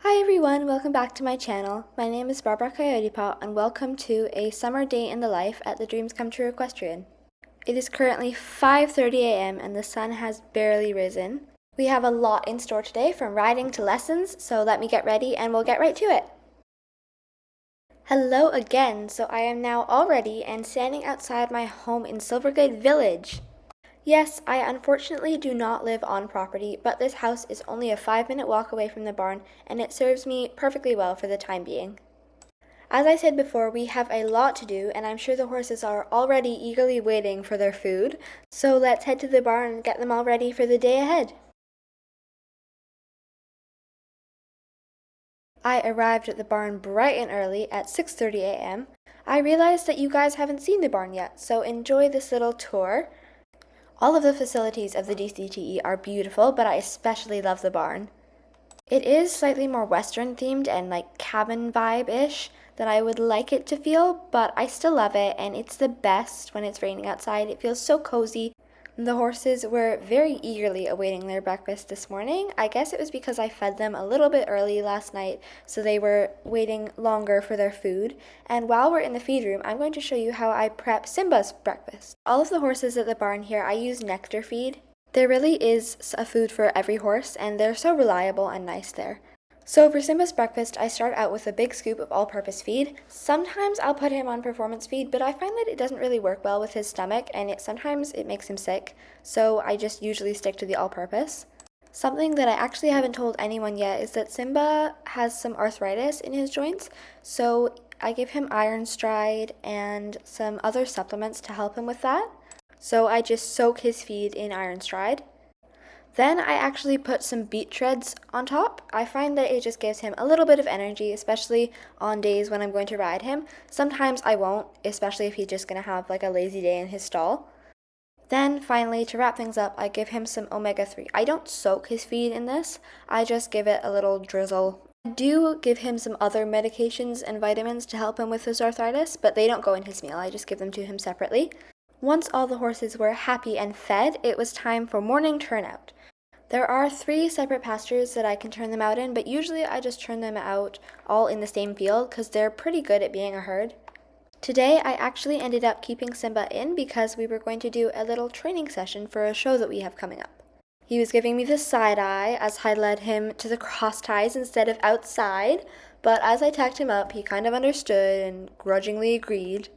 Hi everyone, welcome back to my channel. My name is Barbara Coyote Paw and welcome to a summer day in the life at the Dreams Come True Equestrian. It is currently 5:30 a.m. and the sun has barely risen. We have a lot in store today from riding to lessons, so let me get ready and we'll get right to it. Hello again, so I am now all ready and standing outside my home in Silverglade Village. Yes, I unfortunately do not live on property, but this house is only a 5-minute walk away from the barn, and it serves me perfectly well for the time being. As I said before, we have a lot to do, and I'm sure the horses are already eagerly waiting for their food, so let's head to the barn and get them all ready for the day ahead. I arrived at the barn bright and early at 6:30 a.m. I realized that you guys haven't seen the barn yet, so enjoy this little tour. All of the facilities of the DCTE are beautiful, but I especially love the barn. It is slightly more Western themed and like cabin vibe-ish than I would like it to feel, but I still love it and it's the best when it's raining outside. It feels so cozy. The horses were very eagerly awaiting their breakfast this morning. I guess it was because I fed them a little bit early last night, so they were waiting longer for their food. And while we're in the feed room, I'm going to show you how I prep Simba's breakfast. All of the horses at the barn here, I use nectar feed. There really is a food for every horse, and they're so reliable and nice there. So for Simba's breakfast, I start out with a big scoop of all-purpose feed. Sometimes I'll put him on performance feed, but I find that it doesn't really work well with his stomach, and sometimes it makes him sick, so I just usually stick to the all-purpose. Something that I actually haven't told anyone yet is that Simba has some arthritis in his joints, so I give him Iron Stride and some other supplements to help him with that. So I just soak his feed in Iron Stride. Then I actually put some beet shreds on top. I find that it just gives him a little bit of energy, especially on days when I'm going to ride him. Sometimes I won't, especially if he's just going to have like a lazy day in his stall. Then finally, to wrap things up, I give him some omega-3. I don't soak his feed in this, I just give it a little drizzle. I do give him some other medications and vitamins to help him with his arthritis, but they don't go in his meal, I just give them to him separately. Once all the horses were happy and fed, it was time for morning turnout. There are 3 separate pastures that I can turn them out in, but usually I just turn them out all in the same field because they're pretty good at being a herd. Today I actually ended up keeping Simba in because we were going to do a little training session for a show that we have coming up. He was giving me the side eye as I led him to the cross ties instead of outside, but as I tacked him up, he kind of understood and grudgingly agreed.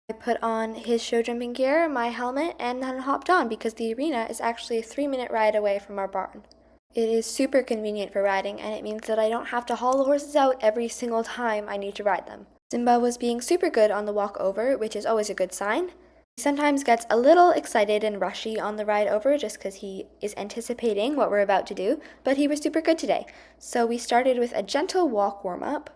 I put on his show jumping gear, my helmet, and then hopped on because the arena is actually a 3-minute ride away from our barn. It is super convenient for riding, and it means that I don't have to haul the horses out every single time I need to ride them. Simba was being super good on the walk over, which is always a good sign. He sometimes gets a little excited and rushy on the ride over just because he is anticipating what we're about to do, but he was super good today. So we started with a gentle walk warm-up.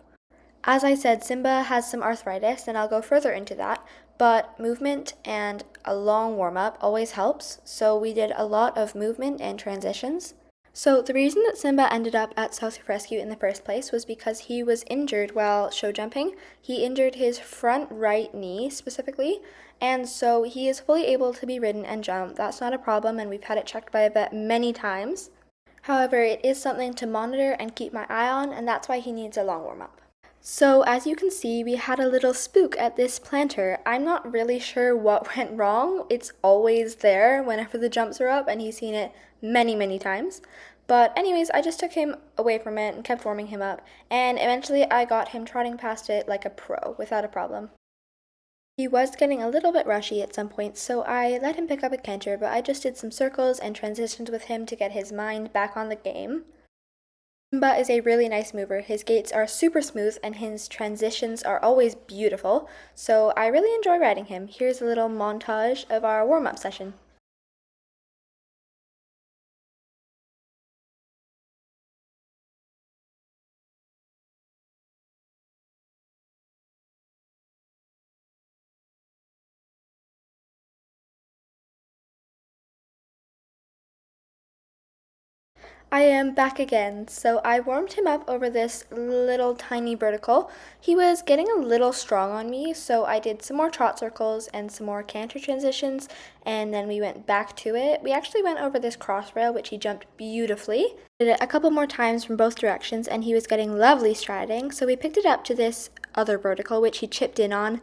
As I said, Simba has some arthritis, and I'll go further into that, but movement and a long warm-up always helps, so we did a lot of movement and transitions. So the reason that Simba ended up at South Rescue in the first place was because he was injured while show jumping. He injured his front right knee specifically, and so he is fully able to be ridden and jump. That's not a problem, and we've had it checked by a vet many times. However, it is something to monitor and keep my eye on, and that's why he needs a long warm-up. So as you can see, we had a little spook at this planter. I'm not really sure what went wrong. It's always there whenever the jumps are up, and he's seen it many times. But anyways, I just took him away from it and kept warming him up, and eventually I got him trotting past it like a pro without a problem. He was getting a little bit rushy at some points, so I let him pick up a canter, but I just did some circles and transitions with him to get his mind back on the game. Simba is a really nice mover. His gaits are super smooth and his transitions are always beautiful, so I really enjoy riding him. Here's a little montage of our warm-up session. I am back again. So I warmed him up over this little tiny vertical. He was getting a little strong on me, so I did some more trot circles and some more canter transitions, and then we went back to it. We actually went over this cross rail, which he jumped beautifully. Did it a couple more times from both directions, and he was getting lovely striding, so we picked it up to this other vertical, which he chipped in on.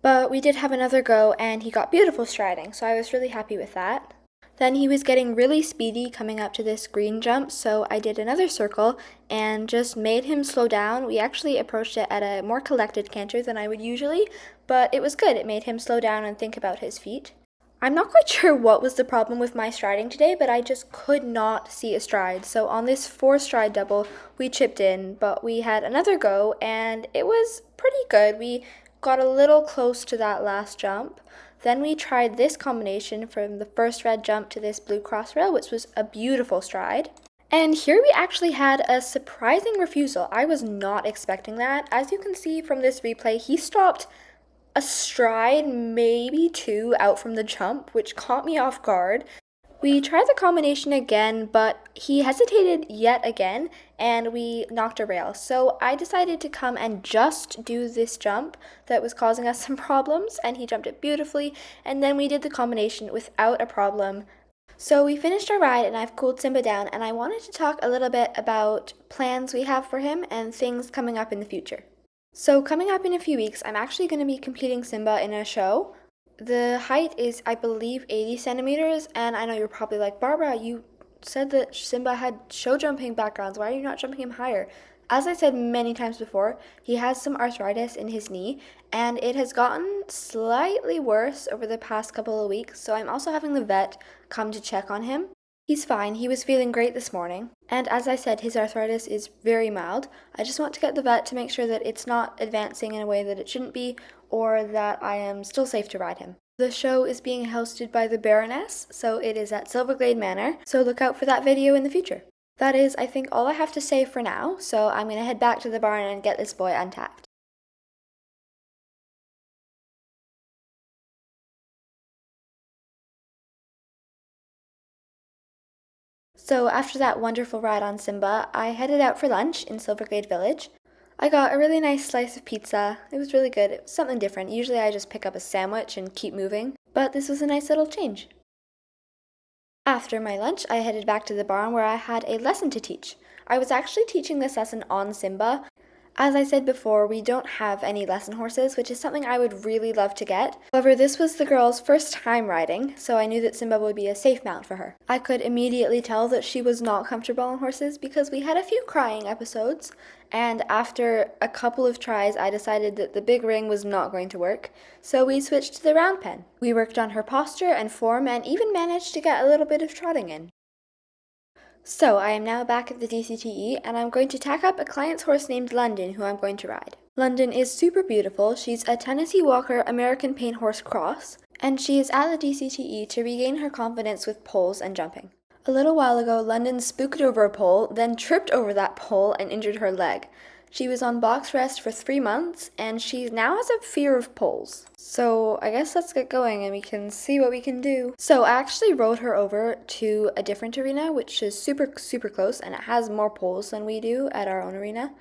But we did have another go, and he got beautiful striding, so I was really happy with that. Then he was getting really speedy coming up to this green jump, so I did another circle and just made him slow down. We actually approached it at a more collected canter than I would usually, but it was good. It made him slow down and think about his feet. I'm not quite sure what was the problem with my striding today, but I just could not see a stride. So on this 4-stride double, we chipped in, but we had another go, and it was pretty good. We got a little close to that last jump. Then we tried this combination from the first red jump to this blue cross rail, which was a beautiful stride. And here we actually had a surprising refusal. I was not expecting that. As you can see from this replay, he stopped a stride, maybe 2 out from the jump, which caught me off guard. We tried the combination again, but he hesitated yet again, and we knocked a rail. So I decided to come and just do this jump that was causing us some problems, and he jumped it beautifully, and then we did the combination without a problem. So we finished our ride, and I've cooled Simba down, and I wanted to talk a little bit about plans we have for him and things coming up in the future. So coming up in a few weeks, I'm actually going to be competing Simba in a show. The height is, I believe, 80 centimeters, and I know you're probably like, Barbara, you said that Simba had show jumping backgrounds. Why are you not jumping him higher? As I said many times before, he has some arthritis in his knee, and it has gotten slightly worse over the past couple of weeks, so I'm also having the vet come to check on him. He's fine. He was feeling great this morning. And as I said, his arthritis is very mild. I just want to get the vet to make sure that it's not advancing in a way that it shouldn't be, or that I am still safe to ride him. The show is being hosted by the Baroness, so it is at Silverglade Manor, so look out for that video in the future. That is, I think, all I have to say for now, so I'm going to head back to the barn and get this boy untapped. So after that wonderful ride on Simba, I headed out for lunch in Silverglade Village. I got a really nice slice of pizza. It was really good. It was something different. Usually I just pick up a sandwich and keep moving, but this was a nice little change. After my lunch, I headed back to the barn where I had a lesson to teach. I was actually teaching this lesson on Simba. As I said before, we don't have any lesson horses, which is something I would really love to get. However, this was the girl's first time riding, so I knew that Simba would be a safe mount for her. I could immediately tell that she was not comfortable on horses because we had a few crying episodes, and after a couple of tries, I decided that the big ring was not going to work, so we switched to the round pen. We worked on her posture and form and even managed to get a little bit of trotting in. So I am now back at the DCTE, and I'm going to tack up a client's horse named London, who I'm going to ride. London is super beautiful. She's a Tennessee Walker American Paint Horse Cross, and she is at the DCTE to regain her confidence with poles and jumping. A little while ago, London spooked over a pole, then tripped over that pole and injured her leg. She was on box rest for 3 months, and she now has a fear of poles. So I guess let's get going and we can see what we can do. So I actually rode her over to a different arena, which is super close, and it has more poles than we do at our own arena.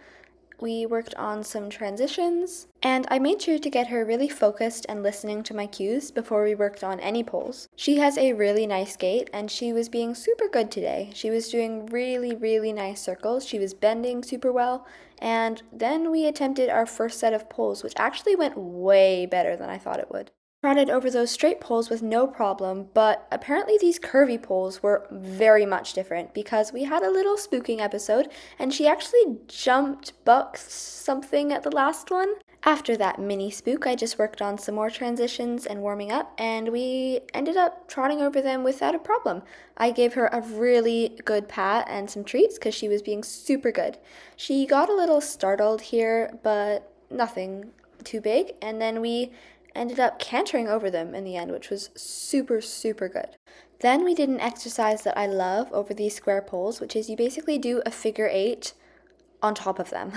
We worked on some transitions, and I made sure to get her really focused and listening to my cues before we worked on any poles. She has a really nice gait, and she was being super good today. She was doing really nice circles. She was bending super well, and then we attempted our first set of poles, which actually went way better than I thought it would. Trotted over those straight poles with no problem, but apparently these curvy poles were very much different because we had a little spooking episode and she actually jumped buck something at the last one. After that mini spook, I just worked on some more transitions and warming up, and we ended up trotting over them without a problem. I gave her a really good pat and some treats because she was being super good. She got a little startled here, but nothing too big, and then we ended up cantering over them in the end, which was super good. Then we did an exercise that I love over these square poles, which is you basically do a figure 8 on top of them.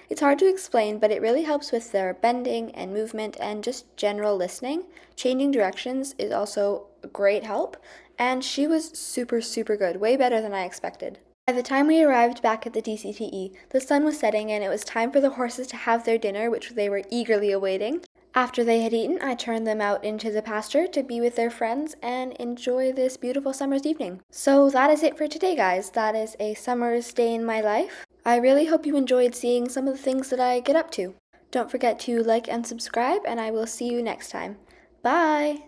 It's hard to explain, but it really helps with their bending and movement and just general listening. Changing directions is also a great help, and she was super good, way better than I expected. By the time we arrived back at the DCTE, the sun was setting and it was time for the horses to have their dinner, which they were eagerly awaiting. After they had eaten, I turned them out into the pasture to be with their friends and enjoy this beautiful summer's evening. So that is it for today, guys. That is a summer's day in my life. I really hope you enjoyed seeing some of the things that I get up to. Don't forget to like and subscribe, and I will see you next time. Bye!